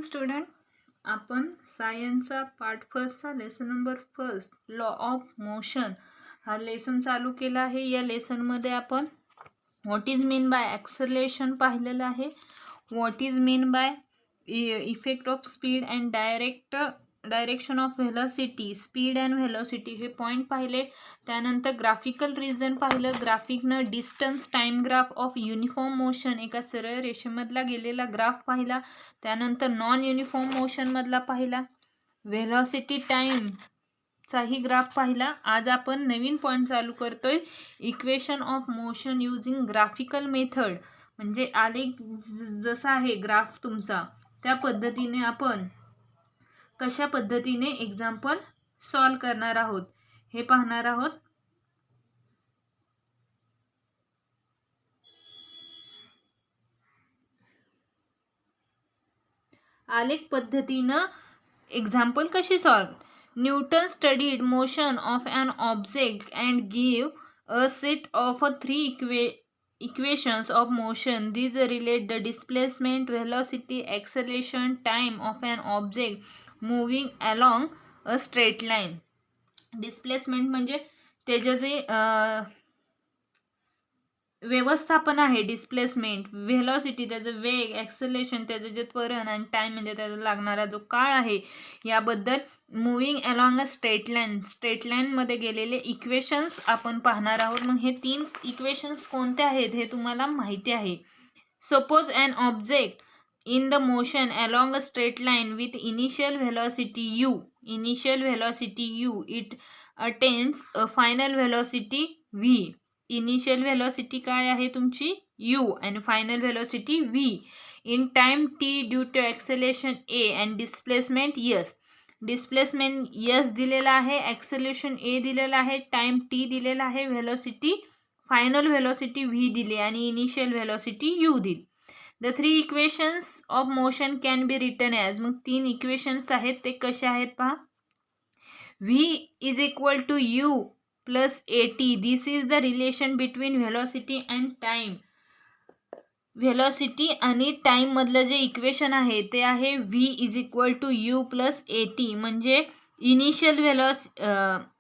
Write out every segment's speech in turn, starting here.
Student, आपण सायन्सचा part फर्स्टचा lesson number first law of motion हा लेसन चालू केला आहे. या लेसनमध्ये आपण what is mean by acceleration पाहिलेलं आहे. What is mean by effect of speed and direction of velocity, speed and velocity हे पॉईंट पाहिले. त्यानंतर ग्राफिकल रिझन पाहिलं. ग्राफिकनं distance time graph of uniform motion, एका सरळ रेषेमधला गेलेला ग्राफ पाहिला. त्यानंतर नॉन युनिफॉर्म मोशनमधला पाहिला. व्हेलॉसिटी टाईमचाही ग्राफ पाहिला. आज आपण नवीन पॉईंट चालू करतोय, equation of motion using graphical method. म्हणजे आलेख जसा आहे ग्राफ तुमचा, त्या पद्धतीने आपण कशा पद्धतीने एक्झाम्पल सॉल्व करणार आहोत हे पाहणार आहोत. आलेख पद्धतीनं एक्झाम्पल कशी solve. Newton studied motion of an object and give a set of 3 equations of motion. These relate the displacement, velocity, acceleration, time of an object moving along a straight line. Displacement म्हणजे त्याचे जे व्यवस्थापन आहे, displacement, velocity त्याचं वेग, ॲक्सेलेरेशन त्याचं जे त्वरण, आणि टाईम म्हणजे त्याचा लागणारा जो काळ आहे. याबद्दल मूविंग अलॉंग अ स्ट्रेट लाईनमध्ये गेलेले इक्वेशन्स आपण पाहणार आहोत. मग हे 3 इक्वेशन्स कोणते आहेत हे तुम्हाला माहिती आहे. Suppose an object in the motion along a straight line with initial velocity u, it attains a final velocity v. Initial velocity काय आहे तुमची u आणि final velocity v. In time t due to acceleration a and displacement s. Displacement s दिलेला आहे, ॲक्सेलेरेशन a दिलेला आहे, time t दिलेला आहे, व्हेलॉसिटी फायनल व्हेलॉसिटी v दिली आणि इनिशियल व्हेलॉसिटी u दिली. The 3 equations of motion can be written as. मग 3 इक्वेशन्स आहेत ते कसे आहेत पहा. v is equal to u plus at. This is the relation between velocity and time. Velocity आणि टाइम मधलं जे इक्वेशन आहे ते आहे v is equal to u plus at. म्हणजे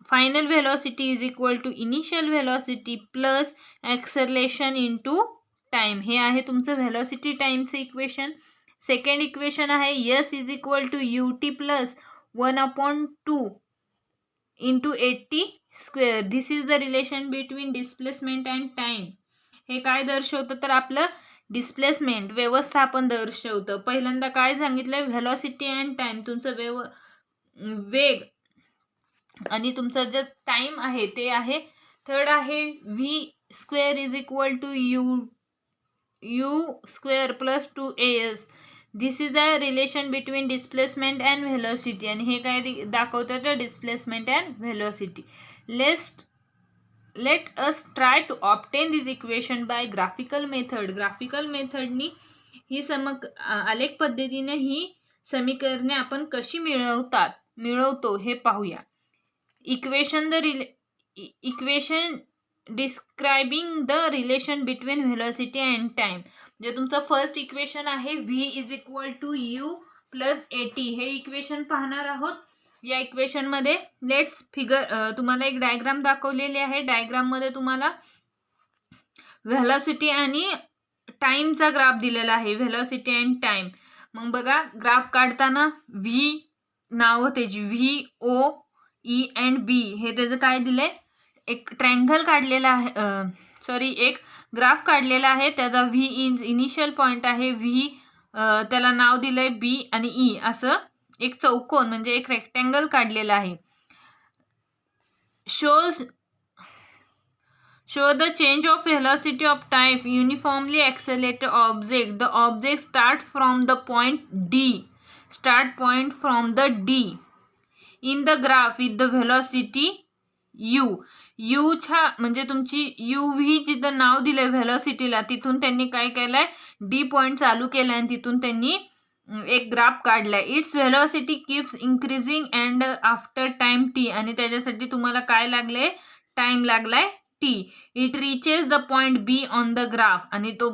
final velocity is equal to initial velocity plus acceleration into time. हे आहे तुमचं व्हेलॉसिटी टाईमचं इक्वेशन. सेकंड इक्वेशन आहे s is equal to ut plus 1/2 into 80 square. This is the relation between displacement and time. हे काय दर्शवतं तर आपलं displacement व्यवस्थापन दर्शवतं. पहिल्यांदा काय सांगितलं, व्हेलॉसिटी अँड टाईम, तुमचं वेग आणि तुमचं जे टाईम आहे ते आहे. थर्ड आहे v square is equal to u square plus 2as. This is the relation between displacement and velocity. आणि हे काय दाखवतं तर displacement and velocity. Let us try to obtain this equation by graphical method. Graphical मेथडनी ही आलेख पद्धतीने ही समीकरणे आपण कशी मिळवतो हे पाहूया. Equation describing the relation between velocity and time. जे तुमचं फर्स्ट इक्वेशन आहे v is equal to u plus at. हे इक्वेशन पाहणार आहोत. या इक्वेशनमध्ये तुम्हाला एक डायग्राम दाखवलेली आहे. डायग्राममध्ये तुम्हाला व्हेलॉसिटी आणि टाईमचा ग्राफ दिलेला आहे, व्हेलॉसिटी अँड टाईम. मग बघा ग्राफ काढताना v नाव त्याची v, o, e and b हे त्याचं काय दिलंय, एक ट्रँगल काढलेला आहे, एक ग्राफ काढलेला आहे. त्याचा v इनिशियल पॉईंट आहे, v त्याला नाव दिलंय b आणि e. असं एक चौकोन म्हणजे एक रेक्टँगल काढलेला आहे. Show the change of velocity of time uniformly accelerated object. The object start from the point d in the graph with the velocity u. म्हणजे तुमची uv जिथं नाव दिलंय व्हेलॉसिटीला, तिथून त्यांनी काय केलंय, d पॉईंट चालू केलाय आणि तिथून त्यांनी एक ग्राफ काढलाय. Its velocity keeps increasing and after time t. आणि त्याच्यासाठी तुम्हाला काय लागले, टाइम लागलाय t. It reaches the point b on the graph. आणि तो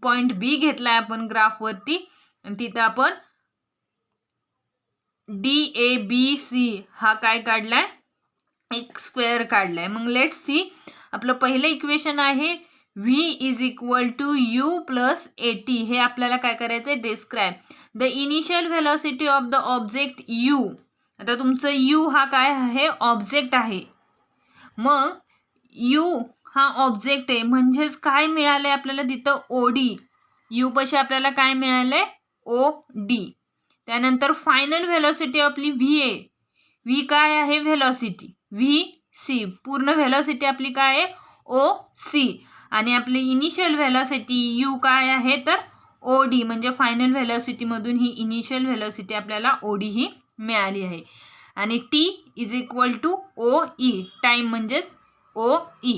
पॉईंट b घेतलाय आपण ग्राफवरती आणि तिथं आपण DABC हा काय काढलाय, एक स्क्वेअर काढलाय. मग लेट्स सी, आपलं पहिलं इक्वेशन आहे V is equal to U plus AT. हे आपल्याला काय करायचं आहे, describe the initial velocity of the object U. आता तुमचं U हा काय आहे, ऑब्जेक्ट आहे. मग U हा ऑब्जेक्ट आहे म्हणजेच काय मिळालंय आपल्याला तिथं, OD. U पाशी आपल्याला काय मिळालंय, OD. त्यानंतर फायनल व्हेलॉसिटी आपली V आहे. V काय आहे, व्हेलॉसिटी VC. पूर्ण व्हेलॉसिटी आपली काय आहे, OC. आणि आपली इनिशियल व्हेलॉसिटी U काय आहे तर OD. म्हणजे फायनल व्हेलॉसिटीमधून ही इनिशियल व्हेलॉसिटी आपल्याला OD ही मिळाली आहे. आणि T is equal to OE. Time म्हणजेच OE.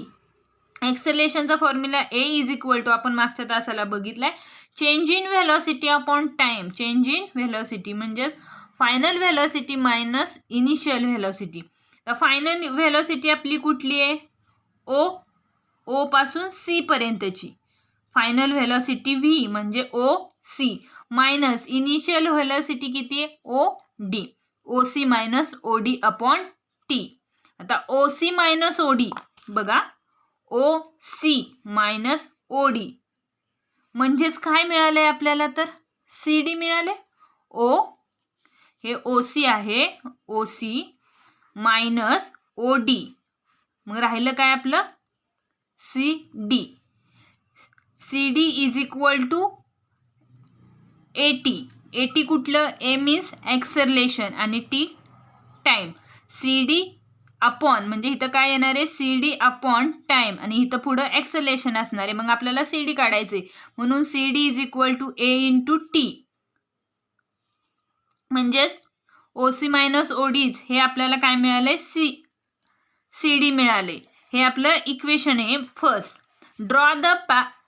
एक्सेलेरेशनचा formula A is equal to आपण मागच्या तासाला बघितलाय, change in velocity upon time. Change in velocity म्हणजेच final velocity minus initial velocity. तर फायनल व्हेलॉसिटी आपली कुठली आहे, O पासून C पर्यंतची फायनल व्हेलॉसिटी V म्हणजे OC मायनस इनिशियल व्हेलॉसिटी किती आहे, OD. OC minus OD upon T. आता OC मायनस OD बघा, OC मायनस OD म्हणजेच काय मिळालंय आपल्याला तर CD मिळाले. हे OC आहे, OC मायनस OD. मग राहिलं काय आपलं CD. CD is equal to AT. AT कुठलं, A मीन्स ॲक्सेलरेशन आणि T टाईम. CD अपॉन म्हणजे इथं काय येणार आहे, CD अपॉन टाईम आणि इथं पुढं ॲक्सेलरेशन असणार आहे. मग आपल्याला CD काढायचे म्हणून CD is equal to A into T. म्हणजेच OC मायनस ODच हे आपल्याला काय मिळाले, CD मिळाले. हे आपलं इक्वेशन आहे first. Draw the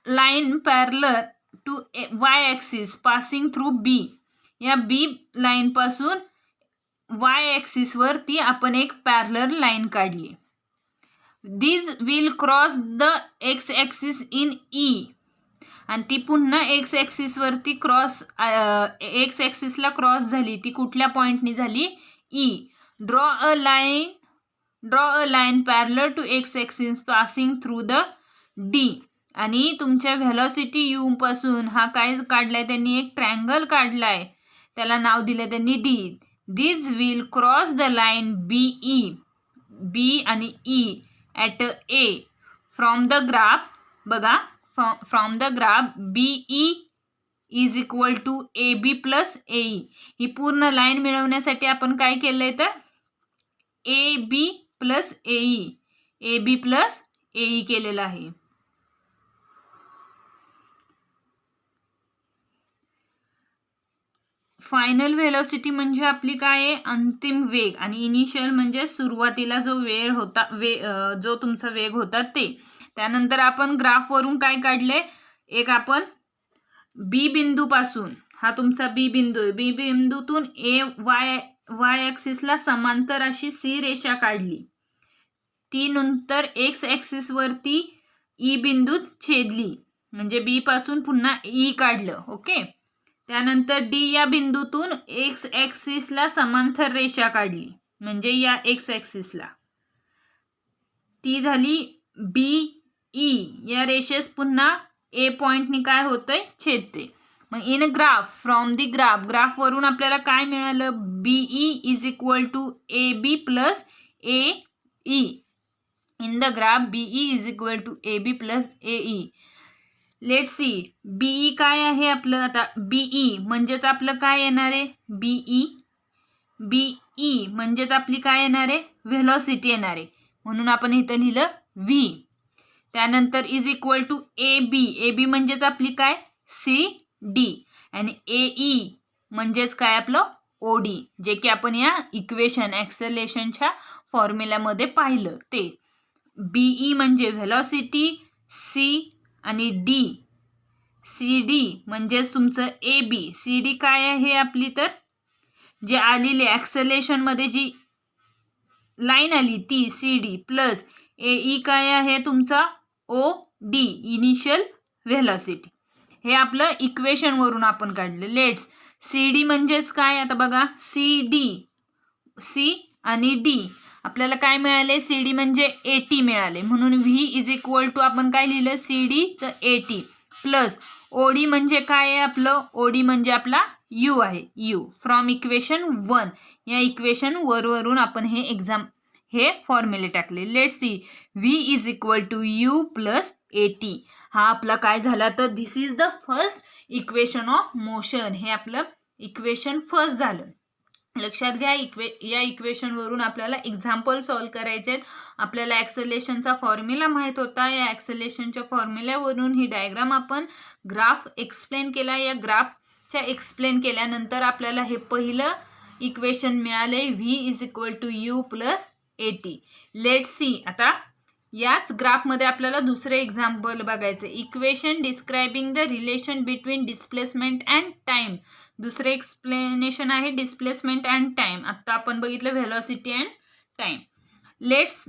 line parallel to Y axis passing through B. या B लाईनपासून Y ॲक्सिसवरती आपण एक पॅरलर लाईन काढली. This will cross the X axis in E. आणि ती पुन्हा X ॲक्सिसवरती X ॲक्सिसला क्रॉस झाली. ती कुठल्या पॉईंटनी झाली, E. Draw a line parallel to X axis passing through the D. आणि तुमच्या व्हेलॉसिटी U पासून हा काय काढलाय त्यांनी, एक ट्रँगल काढलाय, त्याला नाव दिलं त्यांनी D. This will cross the line BE. B आणि E at A from the graph. बघा, from the graph BE is equal to AB plus AE. ही पूर्ण लाईन मिळवण्यासाठी आपण काय केलंय तर AB प्लस AE केलेलं आहे. फायनल व्हेलॉसिटी म्हणजे आपली काय आहे, अंतिम वेग. आणि इनिशियल म्हणजे सुरुवातीला जो वेळ होता, जो तुमचा वेग होता ते. त्यानंतर आपण ग्राफवरून काय काढले, एक आपण B बिंदूपासून, हा तुमचा B बिंदू आहे, B बिंदूतून Y ॲक्सिसला समांतर अशी C रेषा काढली. ती नंतर X ॲक्सिसवरती E बिंदूत छेदली म्हणजे B पासून पुन्हा E काढलं. ओके. त्यानंतर D या बिंदूतून X ॲक्सिसला समांतर रेषा काढली म्हणजे या X ॲक्सिसला, ती झाली BE. या रेषेस पुन्हा A पॉईंटनी काय होतंय, छेदते. मग इन ग्राफ, फ्रॉम दी ग्राफवरून आपल्याला काय मिळालं, BE is equal to AB plus AE. In the graph BE is equal to AB plus AE. Let's see, BE काय आहे आपलं. आता BE म्हणजेच आपलं काय येणार आहे, BE म्हणजेच आपली काय येणार आहे, व्हेलॉसिटी येणार आहे. म्हणून आपण इथं लिहिलं V. त्यानंतर इज इक्वल टू AB म्हणजेच आपली काय, CD. आणि AE म्हणजेच काय आपलं OD, जे की आपण या इक्वेशन ॲक्सेलरेशनच्या फॉर्म्युल्यामध्ये पाहिलं ते. BE म्हणजे व्हेलॉसिटी, C आणि D. CD म्हणजेच तुमचं AB. CD काय आहे आपली तर जे आलेली ॲक्सेलरेशनमध्ये जी लाईन आली ती CD प्लस AE काय आहे तुमचा OD, इनिशियल व्हेलॉसिटी. हे आपलं इक्वेशनवरून आपण काढलं. लेट्स सी डी म्हणजेच काय आता बघा, सी डी, सी आणि डी आपल्याला काय मिळाले, सी डी म्हणजे 80 मिळाले, म्हणून व्ही इज इक्वल टू आपण काय लिहिलं, सी डीचं 80 प्लस ओडी म्हणजे काय आहे आपलं, ओडी म्हणजे आपला यू आहे, यू फ्रॉम इक्वेशन 1. या इक्वेशन वरून आपण हे फॉर्म्युले टाकले. Let see, V is equal to U plus 80. हा आपला काय झाला, तर this is the first equation of motion. हे आपलं इक्वेशन फर्स्ट झालं. लक्षात घ्या, या इक्वेशनवरून आपल्याला एक्झाम्पल सॉल्व करायचे आहेत. आपल्याला ॲक्सेलरेशनचा फॉर्म्युला माहीत होता. या ॲक्सेलरेशनच्या फॉर्म्युल्यावरून ही डायग्राम आपण ग्राफ एक्सप्लेन केला. या ग्राफच्या एक्सप्लेन केल्यानंतर आपल्याला हे पहिलं इक्वेशन मिळाले, V is equal to U plus 80. Let see, आता याच ग्राफमध्ये आपल्याला दुसरे एक्झाम्पल बघायचं. Equation describing the relation between displacement and time. दुसरे एक्सप्लेनेशन आहे डिस्प्लेसमेंट अँड टाइम. आता आपण बघितलं velocity and time. Let's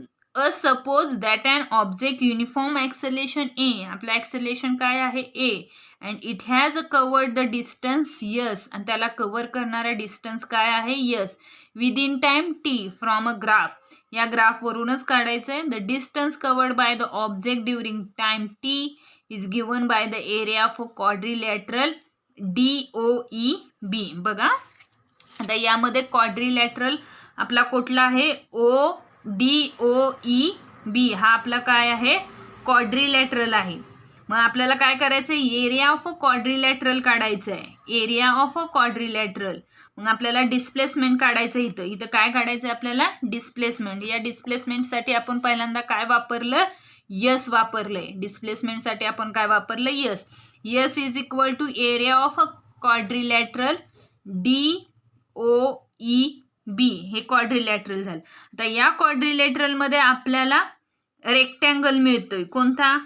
suppose that an object uniform acceleration A. आपलं ॲक्सेलरेशन काय आहे, A, and it has covered the distance S. आणि त्याला कव्हर करणारा डिस्टन्स काय आहे, S, within time T from a graph. या ग्राफवरूनच काढायचं आहे. The distance covered by the object during time T is given by the area of a quadrilateral DOEB. बघा आता यामध्ये क्वाड्रिलॅटरल आपला कुठला आहे, DOEB. हा आपला काय आहे, क्वाड्रिलॅटरल आहे. मग आपल्याला काय करायचं आहे, एरिया ऑफ अ क्वाड्रिलॅटरल काढायचं आहे, एरिया ऑफ अ क्वाड्रिलॅटरल. मग आपल्याला डिस्प्लेसमेंट काढायचं. इथं काय काढायचं आहे आपल्याला, डिस्प्लेसमेंट. या डिस्प्लेसमेंटसाठी आपण पहिल्यांदा काय वापरलं, यस वापरलंय. डिस्प्लेसमेंटसाठी आपण काय वापरलं, S. S is equal to area of a quadrilateral DOEB. हे क्वाड्रिलॅटरल झालं. आता या क्वाड्रिलॅटरलमध्ये आपल्याला रेक्टँगल मिळतोय. कोणता,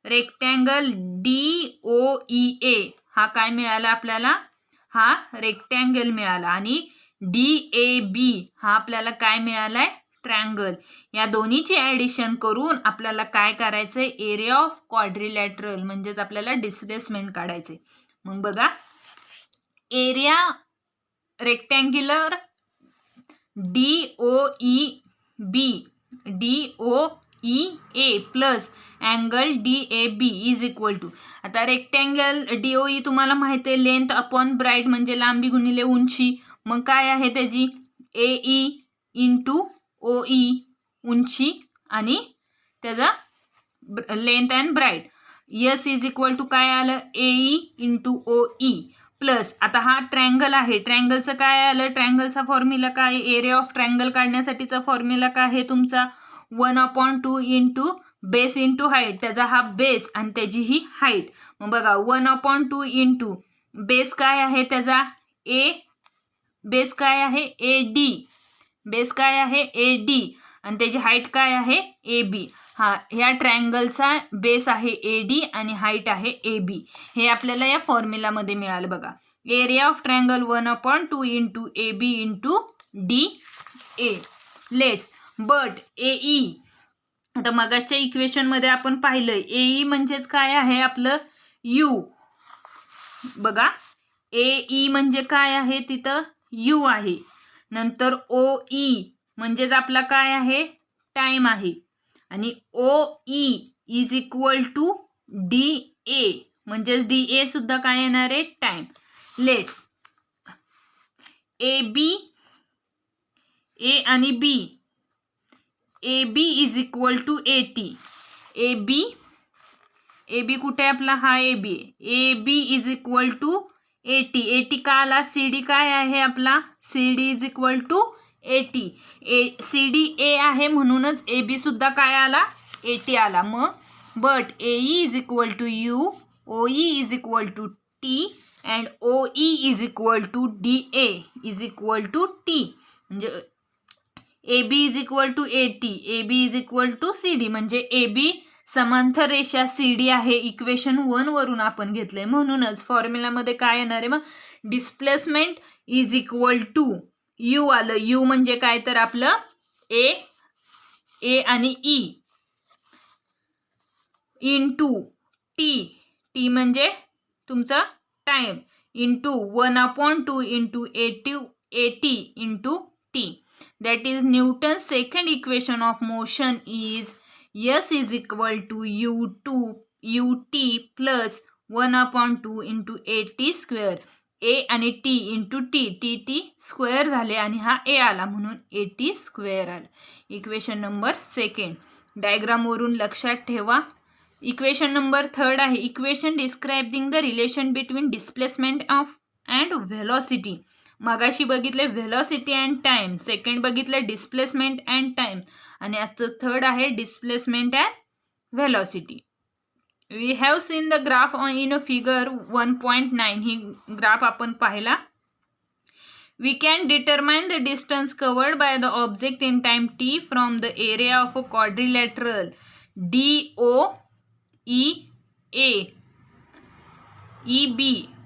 रेक्टँगल DOEA. हा काय मिळाला आपल्याला, हा रेक्टँगल मिळाला. आणि DAB हा आपल्याला काय मिळालाय, ट्रँगल. या दोन्हीची ॲडिशन करून आपल्याला काय करायचंय, एरिया ऑफ क्वाड्रिलॅटरल म्हणजेच आपल्याला डिस्प्लेसमेंट काढायचे. मग बघा, area rectangular DOEA plus angle DAB is equal to. आता रेक्टँगल DOE तुम्हाला माहिती आहे, लेंथ अपॉन ब्राईट म्हणजे लांबी गुणिले उंची. मग काय आहे त्याची, AE इंटू OE उंची आणि त्याचा length and breadth. S is equal to काय आलं, AE इंटू OE प्लस. आता हा ट्रँगल आहे, ट्रँगलचं काय आलं, ट्रँगलचा फॉर्म्युला काय, एरिया ऑफ ट्रँगल काढण्यासाठीचा फॉर्म्युला काय आहे तुमचा, 1/2 इंटू बेस इंटू हाईट. त्याचा हा बेस आणि त्याची ही हाईट. मग बघा 1/2 इंटू बेस काय आहे त्याचा, A, बेस काय आहे AD, बेस काय आहे AD आणि त्याची हाईट काय आहे AB. हा ह्या ट्रँगलचा बेस आहे AD आणि हाईट आहे AB. हे आपल्याला या फॉर्म्युलामध्ये मिळालं. बघा, area of triangle 1/2 into AB into DA. Let's but AE. आता मगाच्या इक्वेशनमध्ये आपण पाहिलं AE म्हणजेच काय आहे आपलं, U. बघा AE म्हणजे काय आहे, तिथं U आहे. नंतर OE म्हणजेच आपला काय आहे, टाइम आहे. आणि OE is equal to DA म्हणजेच DA सुद्धा काय येणार आहे, टाइम. लेट्स AB, A आणि B, AB is equal to 80. AB कुठे आपला, हा AB. AB is equal to 80. 80 का आला, CD काय आहे आपला, CD is equal to 80. CD A आहे म्हणूनच AB सुद्धा काय आला, 80 आला. मग but AE is equal to U, OE is equal to T and OE is equal to DA is equal to T. म्हणजे AB is equal to 80, AB is equal to CD. म्हणजे AB समांतर रेषा CD आहे. Equation 1 वरून आपण घेतलंय. म्हणूनच फॉर्म्युलामध्ये काय येणार आहे, मग displacement is equal to U आलं. U म्हणजे काय, तर आपलं A आणि E इंटू T, T म्हणजे तुमचा time, into 1/2 into 80 into t. That is Newton's second equation of motion is S is equal to ut plus 1/2 into 80 square. A आणि t into T square झाले आणि हा ए आला म्हणून 80 square आला. Equation number second. डायग्रामवरून लक्षात ठेवा. इक्वेशन नंबर थर्ड आहे equation describing the relation between displacement of and velocity. मगाशी बघितले व्हेलॉसिटी अँड टाइम, सेकंड बघितले डिस्प्लेसमेंट अँड टाइम आणि आजचं थर्ड आहे displacement and velocity. We have seen the graph in a figure 1.9. ही graph आपण पाहिला. We can determine the distance covered by the object in time t from the area of a quadrilateral DOEAEB.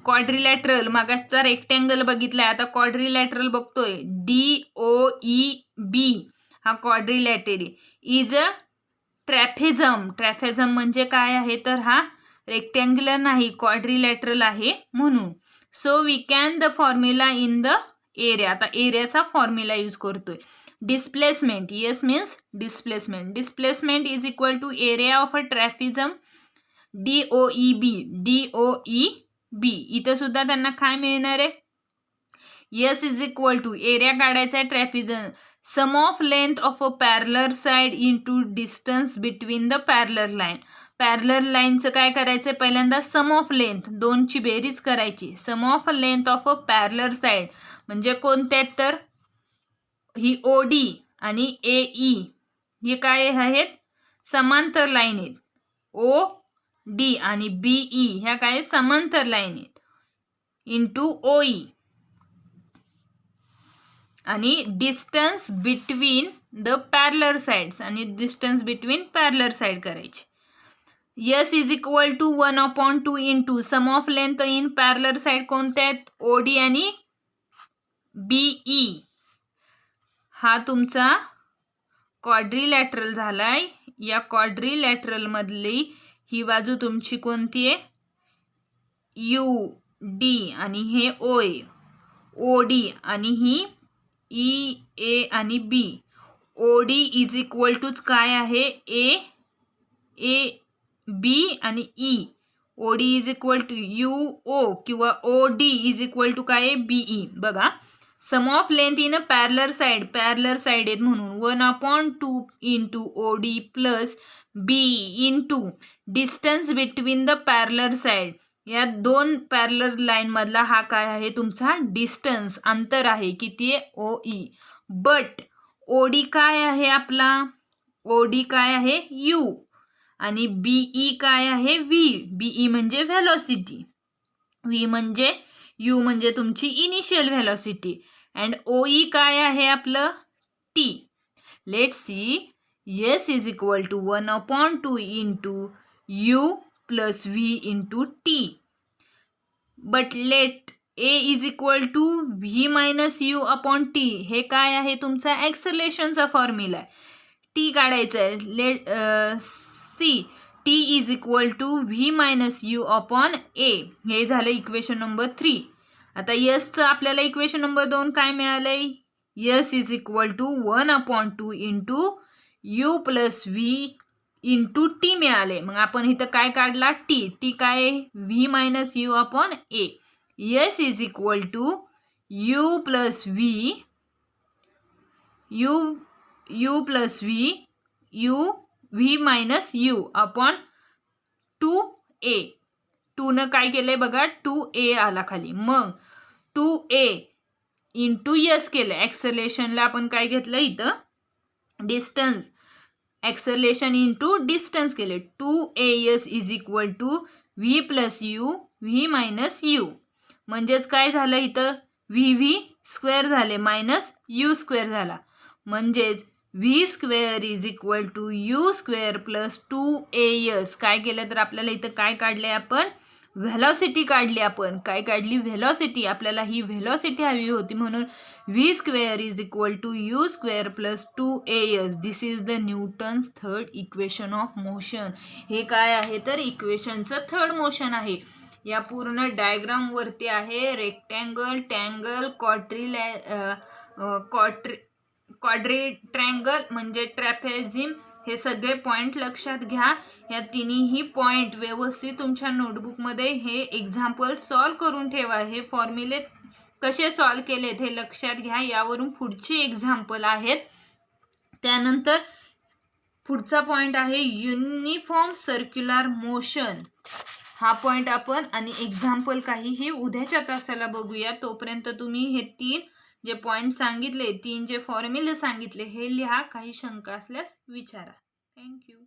Quadrilateral मागासचा rectangle बघितलाय, आता quadrilateral बघतोय. DOEB हा quadrilateral is a ट्रॅपेझम. ट्रॅपेझम म्हणजे काय आहे तर हा रेक्टँग्युलर नाही क्वाड्रिलॅटरल आहे म्हणून. So we can the formula in the area. आता एरियाचा फॉर्म्युला यूज करतोय. Displacement, S means displacement. Displacement is equal to area of a trapezium DOEB. इथं सुद्धा त्यांना काय मिळणार आहे, S is equal to area काढायचा आहे trapezium, sum of length of a parallel side into distance between the parallel line. Parallel लाईनचं काय करायचं पहिल्यांदा सम ऑफ लेंथ, दोनची बेरीज करायची. Sum of length of a parallel side म्हणजे कोणत्या तर ही OD आणि AE हे काय आहेत समांतर लाईन आहेत. OD आणि BE ह्या काय समांतर लाईन आहेत इंटू OE आणि distance between the parallel sides आणि डिस्टन्स बिटवीन पॅरलर साइड करायची. S is equal to 1/2 into sum of length in parallel side कोणत्या आहेत OD आणि BE. हा तुमचा क्वाड्रिलॅटरल झालाय. या क्वाड्रिलॅटरल मधली ही बाजू तुमची कोणती आहे UD आणि हे OD आणि ही EA आणि B. OD इज इक्वल टूच काय आहे AB आणि E. OD is equal to UO किंवा OD इज इक्वल टू काय BE. बघा sum of length in a parallel side आहेत म्हणून 1/2 into OD plus BE into distance between the parallel side. या दोन पॅरलर लाईन मधला हा काय आहे तुमचा डिस्टन्स, अंतर आहे किती आहे OE. बट OD काय आहे आपला, OD काय आहे U आणि BE काय आहे V. BE म्हणजे व्हेलॉसिटी, V म्हणजे U म्हणजे तुमची इनिशियल व्हेलॉसिटी अँड OE काय आहे आपलं T. Let's see. S is equal to 1/2 into U plus V into T. But let A is equal to V minus U upon T. हे काय आहे तुमचा ॲक्सलेशनचा फॉर्म्युला आहे. T काढायचा आहे. Let see T is equal to V minus U upon A. हे झालं equation number 3. आता यसचं आपल्याला इक्वेशन नंबर 2 काय मिळालंय, S is equal to 1/2 into U plus V into T मिळाले. मग आपण इथं काय काढला T काय V minus U upon A. S is equal to U plus V U plus V minus U upon 2A. 2 काय केलंय बघा 2A आला खाली. मग 2A इंटू S केलं. ॲक्सलेशनला आपण काय घेतलं इथं डिस्टन्स, ॲक्सलेशन इंटू डिस्टन्स केले. 2AS is equal to V plus U V minus U. म्हणजेच काय झालं इथं V स्क्वेअर झाले मायनस U स्क्वेअर झाला. म्हणजेच V square is equal to U square plus 2AS. काय केलं तर आपल्याला इथं काय काढले आपण व्हेलॉसिटी काढली. आपण काय काढली व्हेलॉसिटी. आपल्याला ही व्हेलॉसिटी हवी होती म्हणून V square is equal to U square plus 2AS. This is the Newton's third equation of motion. हे काय आहे तर इक्वेशनचं थर्ड मोशन आहे. या पूर्ण डायग्राम वरती आहे. रेक्टँगल, टँगल, क्वाड्रिट्रँगल म्हणजे ट्रॅपेझियम, हे सगळे पॉइंट लक्षात घ्या. या तिन्ही पॉइंट व्यवस्थित तुमच्या नोटबुकमध्ये हे एक्झाम्पल सॉल्व करून ठेवा. हे फॉर्म्युले कसे सॉल्व केलेत हे लक्षात घ्या. यावरून पुढची एक्झाम्पल आहेत. त्यानंतर पुढचा पॉइंट आहे युनिफॉर्म सर्क्युलर मोशन. हा पॉइंट आपण आणि एक्झाम्पल काहीही उद्याच्या तासाला बघूया. तोपर्यंत तुम्ही हे 3 जे पॉइंट सांगितले, 3 जे फॉर्म्युले सांगितले हे लिहा. काही शंका असल्यास विचारा. थँक्यू.